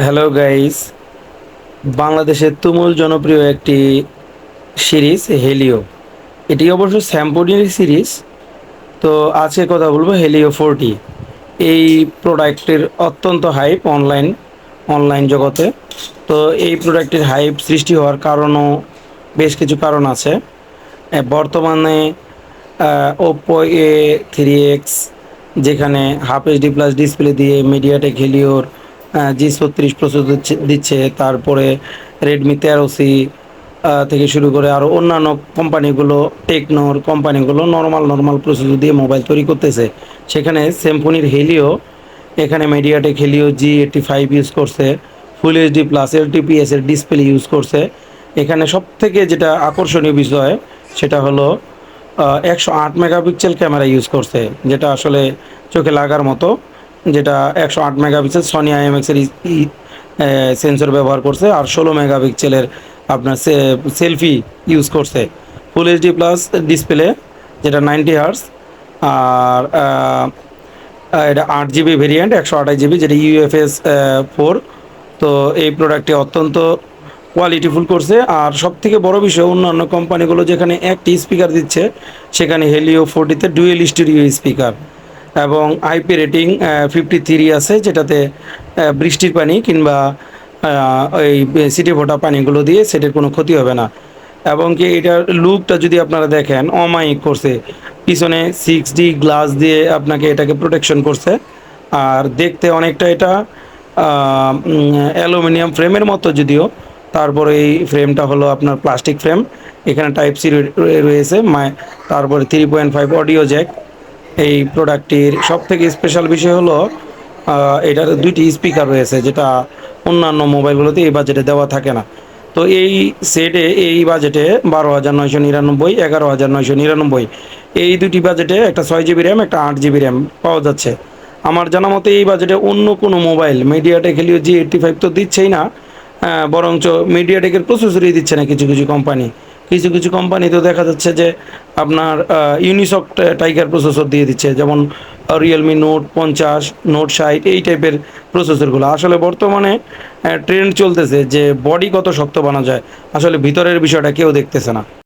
Hello guys, বাংলাদেশের তুমুল জনপ্রিয় একটি সিরিজ হেলিও। এটি অবশ্য স্যামসংয়ের সিরিজ। তো আজকে কথা বলবো হেলিও 40। এই প্রোডাক্টের অত্যন্ত হাইপ অনলাইন জগতে। তো এই প্রোডাক্টের হাইপ সৃষ্টি হওয়ার কারণও বেশ কিছু কারণ আছে। বর্তমানে ওপো A3X, যেখানে হাফ এইচডি প্লাস ডিসপ্লে দিয়ে মিডিয়াটেক হেলিওর G36 প্রসেসর দিচ্ছে। তারপরে রেডমি 13C থেকে শুরু করে আরও অন্যান্য কোম্পানিগুলো, টেকনোর কোম্পানিগুলো নর্মাল প্রসেসর দিয়ে মোবাইল তৈরি করতেছে। সেখানে সিম্ফনির হেলিও, এখানে মিডিয়াটেক হেলিও G85 ইউজ করছে, ফুল এইচডি প্লাস LTPS এর ডিসপ্লে ইউজ করছে। এখানে সবথেকে যেটা আকর্ষণীয় বিষয় সেটা হলো 108 মেগাপিক্সেল ক্যামেরা ইউজ করছে, যেটা আসলে চোখে লাগার মতো। যেটা 108 মেগাপিক্সেল সনি IMX এর সেন্সর ব্যবহার করছে, আর 16 মেগাপিক্সেলের আপনার সেলফি ইউজ করছে। ফুল এইচডি প্লাস ডিসপ্লে, যেটা 90 হার্স। আর এটা 8 জিবি ভেরিয়েন্ট, 128 জিবি, যেটা UFS 4। তো এই প্রোডাক্টটি অত্যন্ত কোয়ালিটিফুল করছে। আর সবথেকে বড় বিষয়, অন্যান্য কোম্পানিগুলো যেখানে একটি স্পিকার দিচ্ছে, সেখানে হেলিও 40তে ডুয়েল স্টিরিও স্পিকার এবং আইপি রেটিং 53 আছে, যেটাতে বৃষ্টির পানি কিংবা ওই সিটি ফোটা পানিগুলো দিয়ে সেটার কোনো ক্ষতি হবে না। এবং কি এটার লুকটা যদি আপনারা দেখেন, অমায়িক করছে। পিছনে 6D গ্লাস দিয়ে আপনাকে এটাকে প্রোটেকশন করছে। আর দেখতে অনেকটা এটা অ্যালুমিনিয়াম ফ্রেমের মতো যদিও, তারপরে এই ফ্রেমটা হলো আপনার প্লাস্টিক ফ্রেম। এখানে টাইপ C রয়েছে, তারপরে 3.5 অডিও জ্যাক। এই প্রোডাক্টটির সবথেকে স্পেশাল বিষয় হলো এটার দুইটি স্পিকার রয়েছে, যেটা অন্যান্য মোবাইলগুলোতে এই বাজেটে দেওয়া থাকে না। তো এই সেটে, এই বাজেটে 12,999, 11,999, এই দুটি বাজেটে একটা 6 জিবি র্যাম, একটা 8 জিবি র্যাম পাওয়া যাচ্ছে। আমার জানা মতে এই বাজেটে অন্য কোনো মোবাইল মিডিয়াটেক হেলিও G85 তো দিচ্ছেই না, বরঞ্চ মিডিয়াটেকের প্রসেসরই দিচ্ছে না কিছু কিছু কোম্পানি। কিছু কিছু কোম্পানি তো দেখা যাচ্ছে যে আপনার ইউনিসক টাইগার প্রসেসর দিয়ে দিচ্ছে, যেমন রিয়েলমি নোট 50, নোট 60, এই টাইপের প্রসেসরগুলো। আসলে বর্তমানে ট্রেন্ড চলতেছে যে বডি কত শক্ত বানা যায়, আসলে ভিতরের বিষয়টা কেউ দেখতেছে না।